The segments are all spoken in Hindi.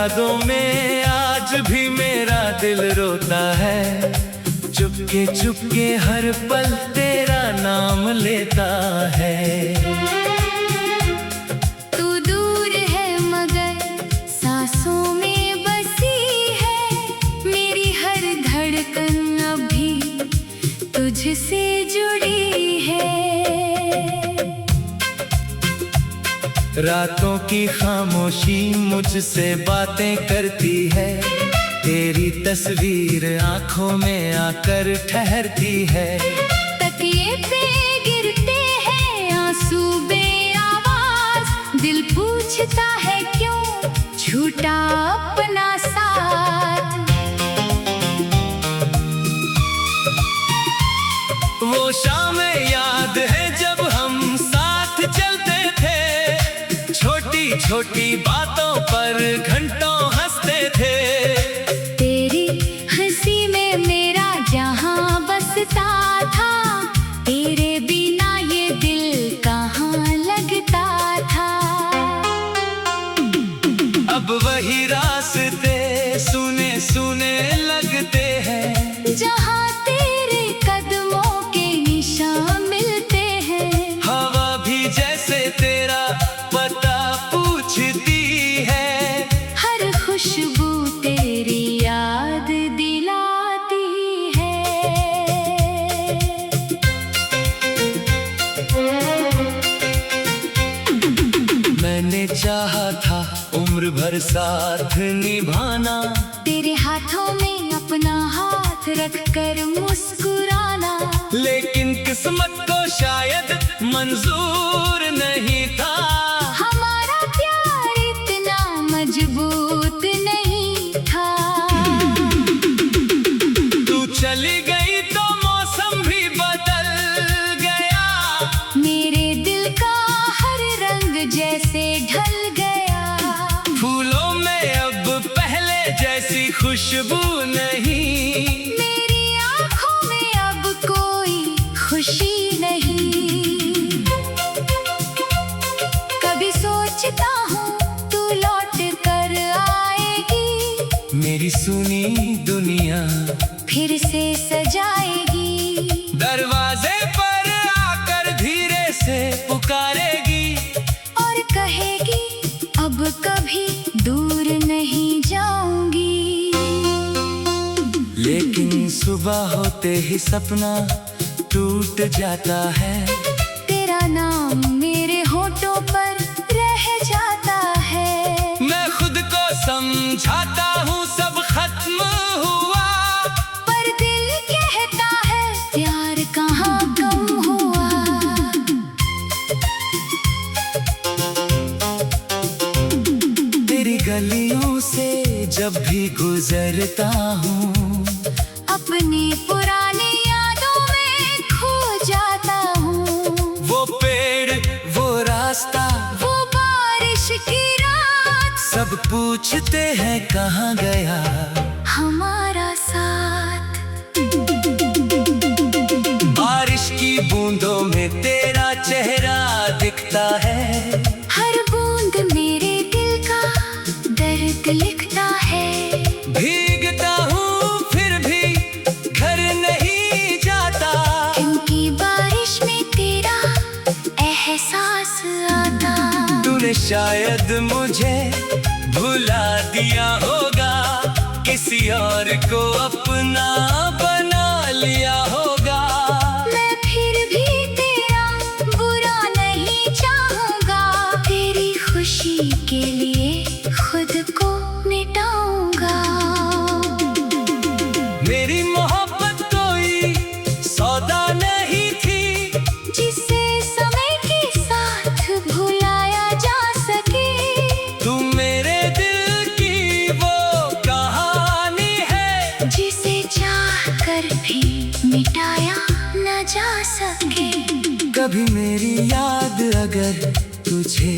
यादों में आज भी मेरा दिल रोता है, चुपके चुपके हर पल तेरा नाम लेता है। तू दूर है मगर सांसों में बसी है, मेरी हर धड़कन अभी तुझसे जुड़ी है। रातों की खामोशी मुझसे बातें करती है, तेरी तस्वीर आंखों में आकर ठहरती है। तकिए पे गिरते हैं आंसू बेआवाज, दिल पूछता है क्यों झूठा अपना साथ। वो शामें याद है जब हम साथ चलते थे, छोटी छोटी बातों पर घंटों हंसते थे। तेरी हंसी में मेरा जहां बसता था, तेरे बिना ये दिल कहाँ लगता था। अब वही रास्ते सुने सुने लगते हैं, जहां तेरे कदमों के निशान मिलते हैं। हवा भी जैसे तेरा पता पूछती है, हर खुशबू तेरी याद दिलाती है। मैंने चाहा था उम्र भर साथ निभाना, तेरे हाथों में अपना हाथ रखकर मुस्कुराना, लेकिन किस्मत को शायद मंजूर नहीं था। हमारा प्यार इतना मजबूत नहीं था। तू चली गई तो मौसम भी बदल गया, मेरे दिल का हर रंग जैसे ढल गया। फूलों में अब पहले जैसी खुशबू नहीं, मेरी आँखों में अब कोई खुशी नहीं। कभी सोचता हूँ तू लौट कर आएगी, मेरी सुनी दुनिया फिर से सजाएगी। दरवाजे पर आकर धीरे से पुकारेगी, और कहेगी अब कभी दूर नहीं जाऊंगी। लेकिन सुबह होते ही सपना टूट जाता है, तेरा नाम मेरे होठों पर रह जाता है। मैं खुद को समझाता हूँ सब खत्म हुआ, पर दिल कहता है प्यार कहाँ कम हुआ। तेरी गलियों से जब भी गुजरता हूँ, अपनी पुरानी यादों में खो जाता हूँ। वो पेड़ वो रास्ता वो बारिश की रात, सब पूछते हैं कहाँ गया हमारा साथ। बारिश की बूंदों में तेरा चेहरा दिखता है, हर बूंद मेरे दिल का दर्द लिखता है। भीगता हूँ फिर भी घर नहीं जाता, इनकी बारिश में तेरा एहसास आता। तूने शायद मुझे भुला दिया होगा, किसी और को अपना बना लिया होगा। मैं फिर भी तेरा बुरा नहीं चाहूंगा, तेरी खुशी के लिए खुद को मिटाऊंगा। मेरी मोहब्बत कोई सौदा नहीं थी, जिसे समय के साथ भुलाया जा सके। तू मेरे दिल की वो कहानी है, जिसे चाह कर भी मिटाया न जा सके। कभी मेरी याद अगर तुझे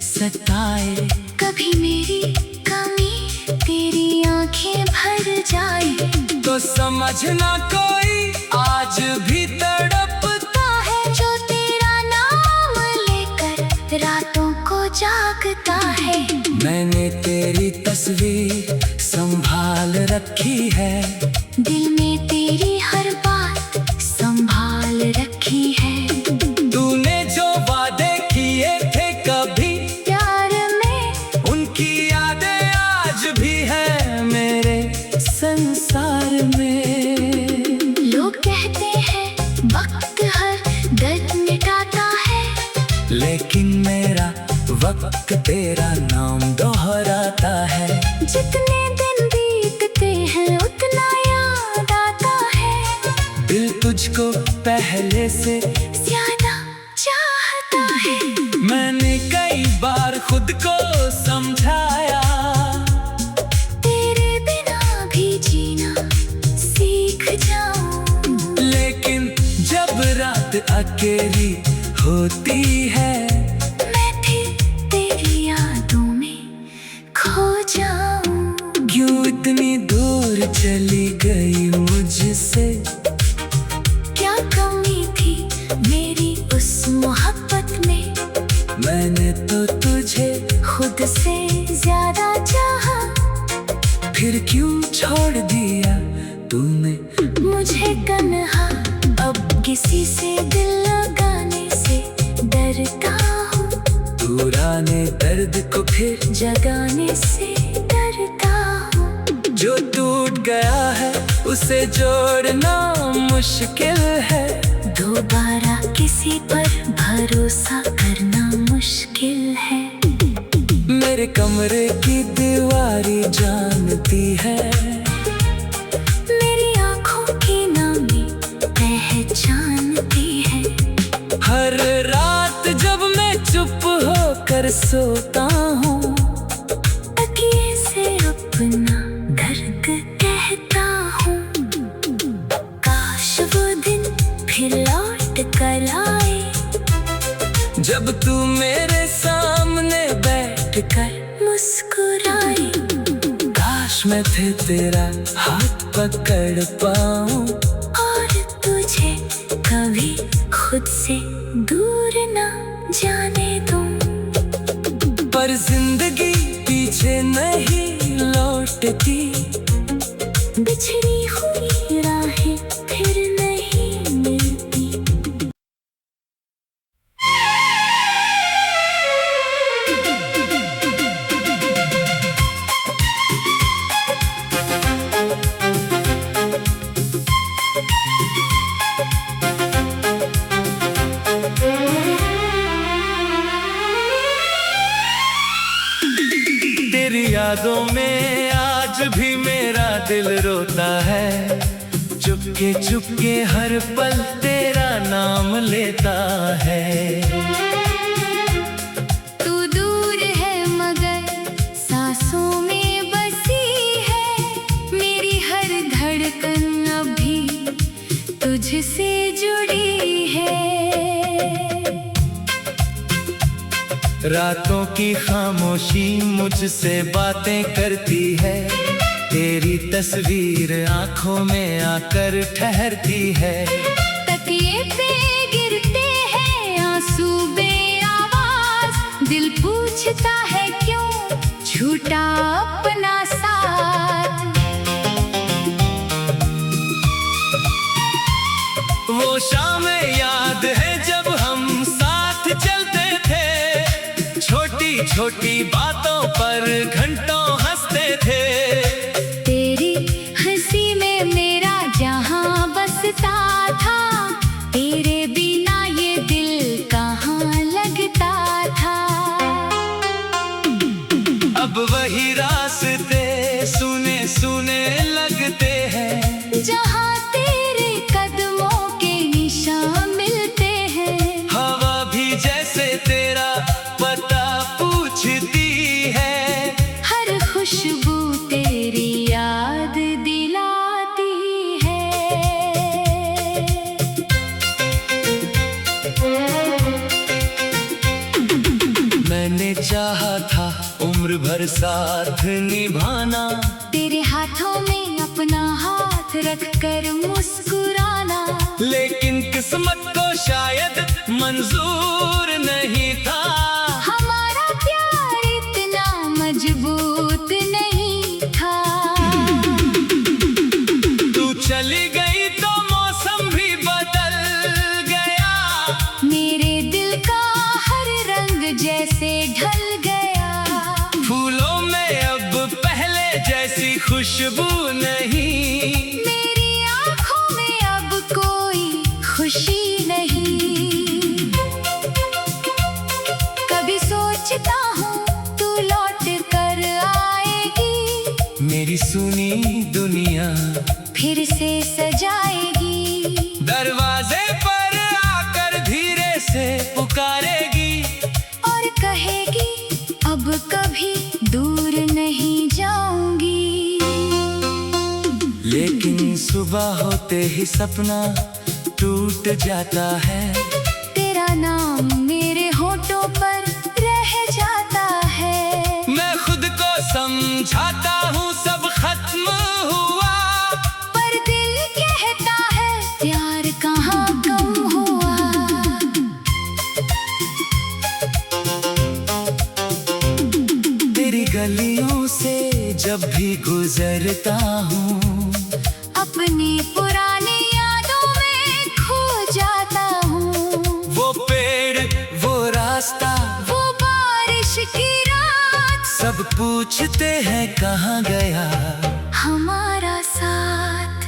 सताए, कभी मेरी कमी तेरी आंखें भर जाए, तो समझना कोई आज भी तड़पता है जो तेरा नाम लेकर रातों को जागता है। मैंने तेरी तस्वीर संभाल रखी है, दिल में तेरी हर बात संभाल रखी है। तूने जो वादे किए थे कभी प्यार में, उनकी यादें आज भी है मेरे संसार में। लोग कहते हैं वक्त हर दर्द मिटाता है, लेकिन मेरा वक्त तेरा नाम दोहराता है। जितने दिन बीतते हैं उतना याद आता है, दिल तुझको पहले से ज्यादा चाहता है। मैंने कई बार खुद को समझाया, तेरे बिना भी जीना सीख जाऊं। लेकिन जब रात अकेली होती है, मैं फिर तेरी यादों में खो जाऊं। क्यों इतनी दूर चली गई मुझसे? क्या कमी थी मेरी उस मोहब्बत में? मैंने तो तुझे खुद से ज्यादा चाहा, फिर क्यों छोड़ दिया तूने मुझे तन्हा। अब किसी से दिल लगाने से डरता हूँ, पुराने दर्द को फिर जगाने से डरता हूँ। जो टूट गया है उसे जोड़ना मुश्किल है। दोबारा किसी पर भरोसा करना मुश्किल है। मेरे कमरे की दीवारी जानती है, मेरी आँखों की नामी पहचानती है। हर रात जब मैं चुप होकर सोता हूँ, तकिए से अपना दर्द कहता हूँ। काश वो दिन फिर लौट कर आए, जब तू मेरे सामने बैठ कर मुस्कुराए। काश मैं फिर तेरा हाथ पकड़ पाऊं, और तुझे कभी खुद से दूर ना जाने दूं। पर जिंदगी पीछे नहीं लौटती, बिछड़ी हुई राहें फिर नहीं मिलती। तेरी यादों में आज भी मेरा दिल रोता है। चुपके चुपके हर पल तेरा नाम लेता है। तू दूर है मगर सांसों में बसी है, मेरी हर धड़कन अभी तुझसे जुड़ी है। रातों की खामोशी मुझसे बातें करती है, तेरी तस्वीर आंखों में आकर ठहरती है। तकिए पे गिरते हैं आंसू बेआवाज, दिल पूछता है क्यों झूठा अपना साथ। वो शामें याद है जब हम साथ चलते थे, छोटी छोटी बातों पर घंटों हंसते थे। तेरी हंसी में मेरा जहां बसता था, तेरे बिना ये दिल कहाँ लगता था। अब वही रास्ते सुने सुने लगते हैं, जहां तेरे कदमों के निशान मिलते हैं। हवा भी जैसे तेरा पता पूछती है, हर खुशबू तेरी याद दिलाती है। मैंने चाहा था उम्र भर साथ निभाना, तेरे हाथों में अपना हाथ रख कर मुस्कुराना। लेकिन किस्मत को शायद मंजूर नहीं था। हमारा प्यार इतना मेरे दिल का हर रंग जैसे ढल गया। फूलों में अब पहले जैसी खुशबू नहीं, मेरी आँखों में अब कोई खुशी नहीं। कभी सोचता हूँ तू लौट कर आएगी, मेरी सुनी दुनिया फिर से सजाएगी। दरवाजे पर आकर धीरे से पुकारेगी और कहेगी अब कभी दूर नहीं जाऊंगी। लेकिन सुबह होते ही सपना टूट जाता है, तेरा नाम मेरे होठों पर रह जाता है। मैं खुद को समझाता हूँ सब खत्म हुआ, पर दिल कहता है प्यार कहाँ कम हुआ। तेरी गलियों से जब भी गुजरता हूँ, अपनी पुरानी यादों में खो जाता हूँ। वो पेड़ वो रास्ता वो बारिश की रात, सब पूछते हैं कहाँ गया हमारा साथ।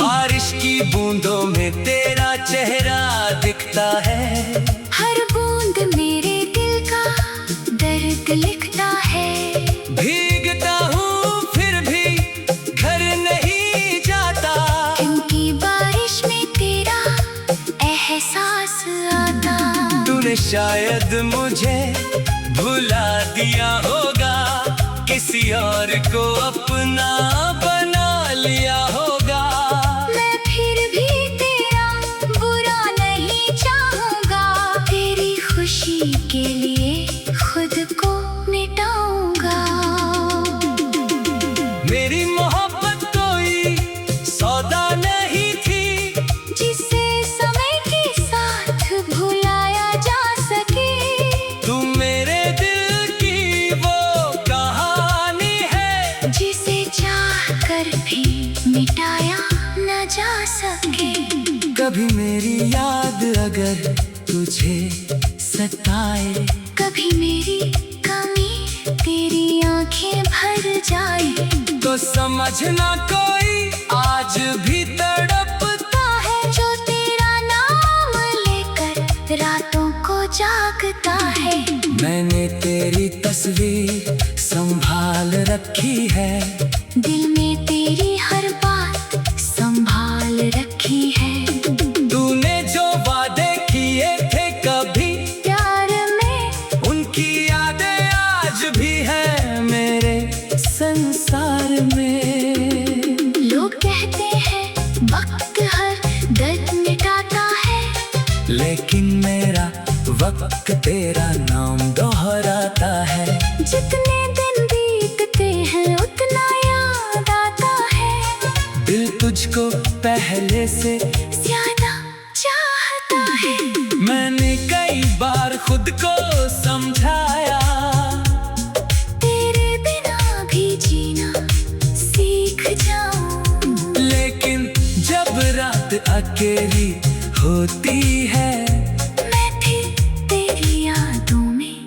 बारिश की बूंदों में तेरा चेहरा दिखता है, हर बूंद मेरे दिल का दर्द लिखता है। भीगता हूँ फिर भी घर नहीं जाता, क्योंकि बारिश में तेरा एहसास आता। तूने शायद मुझे भुला दिया होगा, किसी और को अपना बना लिया होगा। मैं फिर भी तेरा बुरा नहीं चाहूंगा, तेरी खुशी के लिए खुद को मिटाऊंगा। मेरी मोहब्बत कोई सौदा नहीं थी, जिसे समय के साथ भुलाया जा सके। तू मेरे दिल की वो कहानी है, जिसे चाह कर भी मिटाया न जा सके। कभी मेरी याद अगर तुझे सताए, कभी मेरी कमी तेरी आंखें भर जाए, तो समझना कोई आज भी तड़पता है जो तेरा नाम लेकर रातों को जागता है। मैंने तेरी तस्वीर संभाल रखी है, दिल में तेरी हर बात संभाल रखी है। तूने जो वादे किए थे कभी प्यार में, उनकी यादें आज भी है मेरे संसार में। लोग कहते हैं वक्त हर दर्द मिटाता है, लेकिन मेरा वक्त तेरा नाम दोहराता है। जितने दिन बीतते हैं उतना याद आता है। दिल तुझको पहले से ज्यादा चाहता है। मैंने कई बार खुद को समझाया, तेरे बिना भी जीना सीख जाऊं। लेकिन जब रात अकेली होती है, मैं फिर तेरी यादों में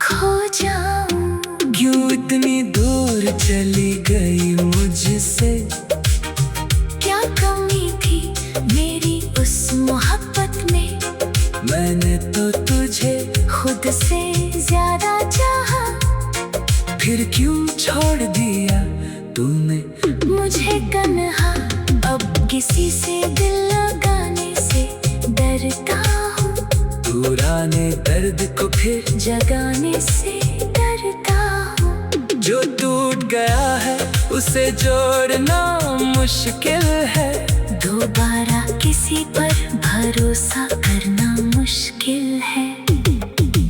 खो जाऊं। क्यों इतनी दूर चली गई मुझसे, क्या कमी थी मेरी उस मोहब्बत में। मैंने तो तुझे खुद से ज्यादा चाहा, फिर क्यों छोड़ दिया तूने मुझे तन्हा। अब किसी से दिल लगाने से डरता हूँ, पुराने दर्द को फिर जगाने से डरता हूँ। जो टूट गया है उसे जोड़ना मुश्किल है, दोबारा किसी पर भरोसा करना मुश्किल है।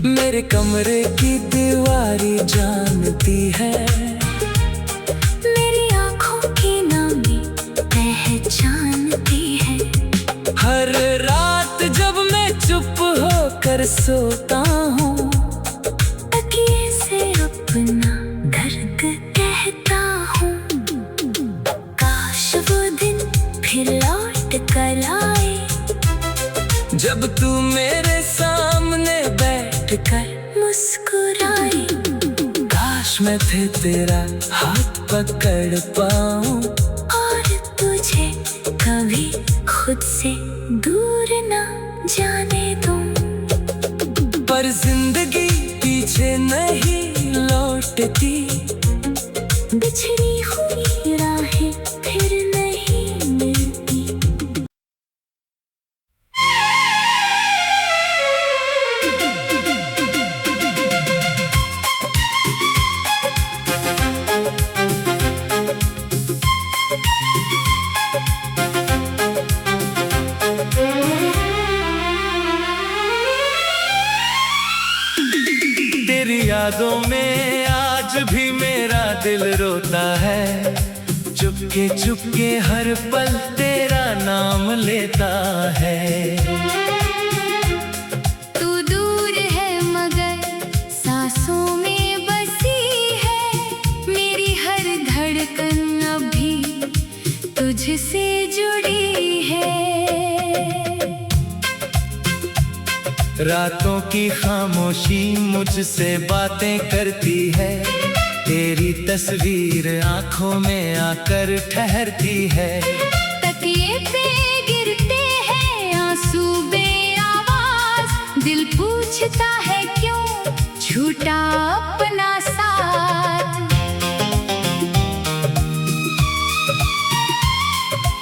मेरे कमरे की दीवारी जानती है, मेरी आँखों की नमी पहचानती है। हर रात जब मैं चुप होकर सोता हूँ, तकिए से अपना दर्द कहता हूँ। काश वो दिन फिर लौट कर आए, जब तू मेरे सामने बैठ कर मुस्कुराए, काश मैं थे तेरा हाथ पकड़ पाऊं और तुझे कभी खुद से दूर ना जाने दूं। पर जिंदगी पीछे नहीं लौटती, बिछड़ी हुई राहें फिर नहीं मिलती। तेरी यादों में आज भी मेरा दिल रोता है, चुपके चुपके हर पल तेरा नाम लेता है। तू दूर है मगर सांसों में बसी है, मेरी हर धड़कन अभी तुझसे जुड़ी है। रातों की खामोशी मुझसे बातें करती है, तेरी तस्वीर आंखों में आकर ठहरती है। तकिए पे गिरते हैं आंसू बेआवाज, दिल पूछता है क्यों छूटा अपना साथ।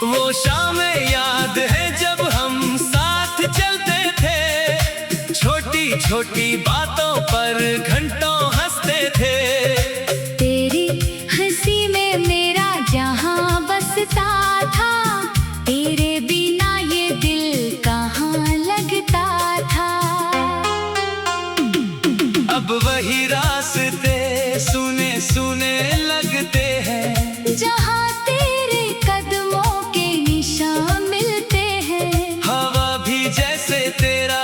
वो शामें याद है जब हम साथ चलते थे, छोटी छोटी बातों पर घंटों हंसते थे। तेरी हंसी में मेरा जहां बसता था, तेरे बिना ये दिल कहाँ लगता था। अब वही रास्ते सुने सुने लगते हैं, जहां तेरे कदमों के निशान मिलते हैं। हवा भी जैसे तेरा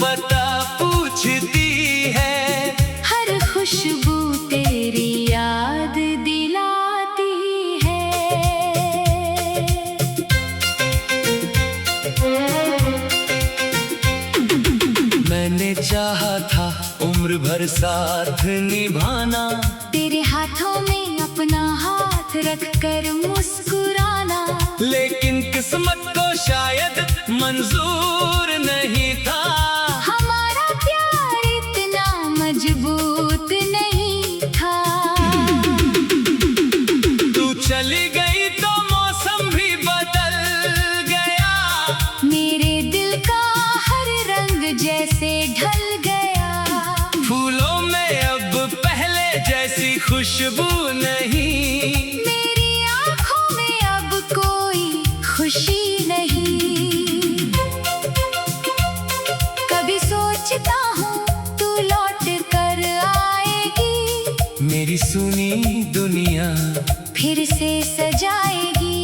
पता पूछती है, हर खुशबू तेरी याद दिलाती है। मैंने चाहा था उम्र भर साथ निभाना, तेरे हाथों में अपना हाथ रख कर मुस्कुराना, लेकिन किस्मत को शायद मंजूर नहीं था। हमारा प्यार इतना मजबूत नहीं था। तू चली गई तो मौसम भी बदल गया, मेरे दिल का हर रंग जैसे ढल गया। फूलों में अब पहले जैसी खुशबू नहीं, मेरी आँखों में अब कोई खुशी नहीं। कभी सोचता हूँ तू लौट कर आएगी, मेरी सुनी दुनिया फिर से सजाएगी।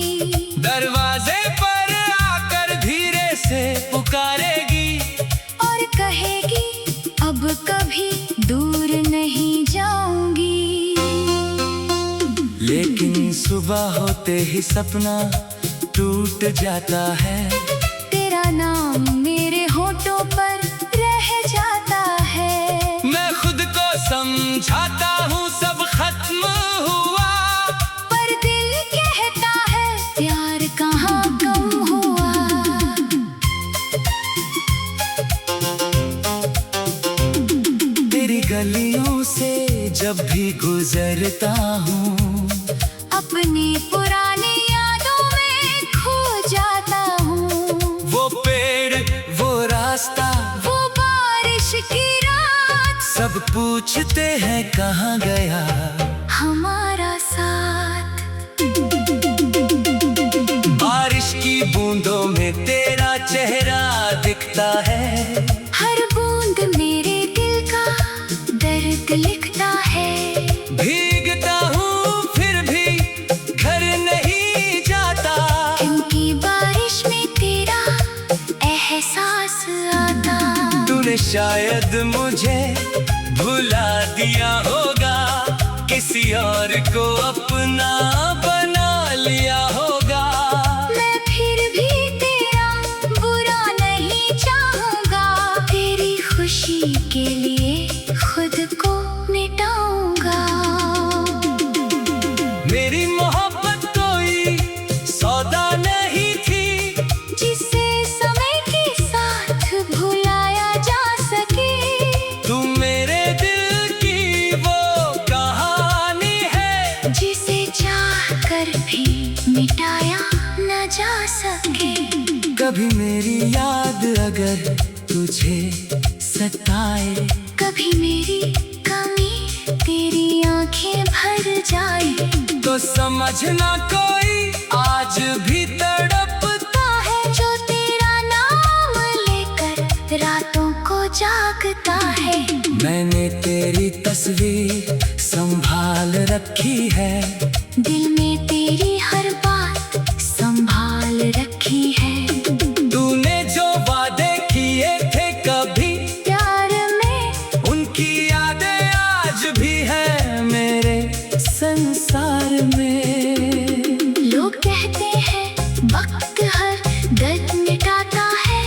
दरवाजे पर आकर धीरे से पुकारेगी, और कहेगी अब कभी दूर नहीं जाऊंगी। लेकिन सुबह होते ही सपना टूट जाता है, तेरा नाम मेरे होठों पर रह जाता है। मैं खुद को समझाता हूँ सब खत्म हुआ, पर दिल कहता है प्यार कहाँ कम हुआ। तेरी गलियों से जब भी गुजरता हूँ, अपनी पुरानी यादों में खो जाता हूँ। वो पेड़ वो रास्ता वो बारिश की रात, सब पूछते हैं कहाँ गया हमारा साथ। बारिश की बूंदों में तेरा चेहरा दिखता है, हर बूंद मेरे दिल का दर्द लिखता है। भीगता हूँ फिर भी घर नहीं जाता, क्योंकि बारिश में तेरा एहसास आता। तूने शायद मुझे भुला दिया होगा, किसी और को अपना बना लिया होगा। मैं फिर भी तेरा बुरा नहीं चाहती। कभी मेरी याद अगर तुझे सताए, कभी मेरी कमी तेरी आंखें भर जाए, तो समझना कोई आज भी तड़पता है जो तेरा नाम लेकर रातों को जागता है। मैंने तेरी तस्वीर संभाल रखी है, दिल में तेरी हर बात संभाल रखी है। तूने जो वादे किए थे कभी प्यार में, उनकी यादें आज भी है मेरे संसार में। लोग कहते हैं वक्त हर दर्द मिटाता है,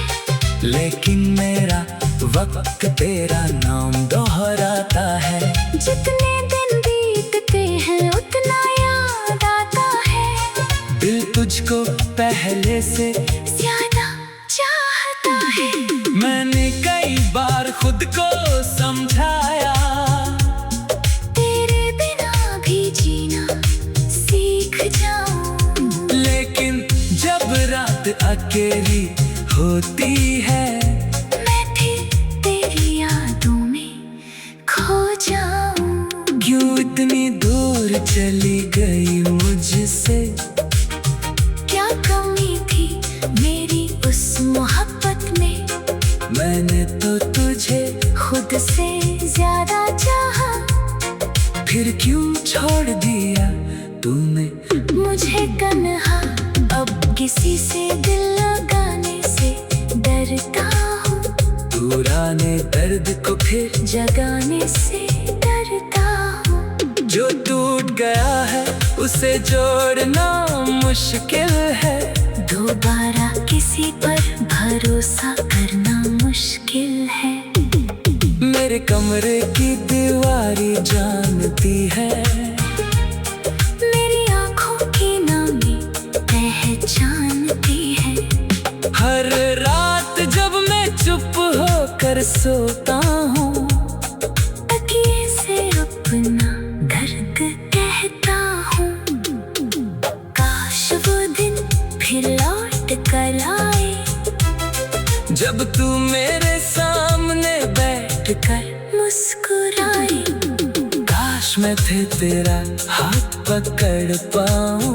लेकिन मेरा वक्त तेरा नाम दोहराता है। जितने दिन बीतते हैं उतना याद आता है, दिल तुझको पहले से ज्यादा चाहता है। मैंने कई बार खुद को समझाया, तेरे बिना भी जीना सीख जाऊं, लेकिन जब रात अकेली होती है, मैं फिर तेरी यादों में खो जाऊं। क्यों इतनी दूर चली गई मुझसे, क्या कमी थी मेरी उस मोहब्बत में, मैंने तो तुझे खुद से ज्यादा चाहा, फिर क्यों छोड़ दिया तूने मुझे तन्हा। अब किसी से दिल लगाने से डरता हूँ, पुराने दर्द को फिर जगाने से डरता हूँ। जो टूट गया है उसे जोड़ना मुश्किल है, दोबारा किसी पर भरोसा करना मुश्किल है। मेरे कमरे की दीवारी जानती है, मेरी आंखों की नामी पहचानती है। हर रात जब मैं चुप होकर सोता हूँ, तकिए से अपना दर्द कहता हूँ। काश वो दिन फिर लौट कर आए, जब तू मेरे सामने बैठ कर मुस्कुराए। काश मैं फिर तेरा हाथ पकड़ पाऊँ,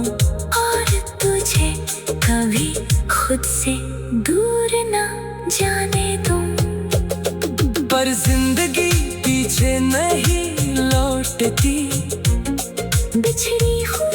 और तुझे कभी खुद से दूर ना जाने दूं। पर जिंदगी पीछे नहीं लौटती, बिछड़ी हुई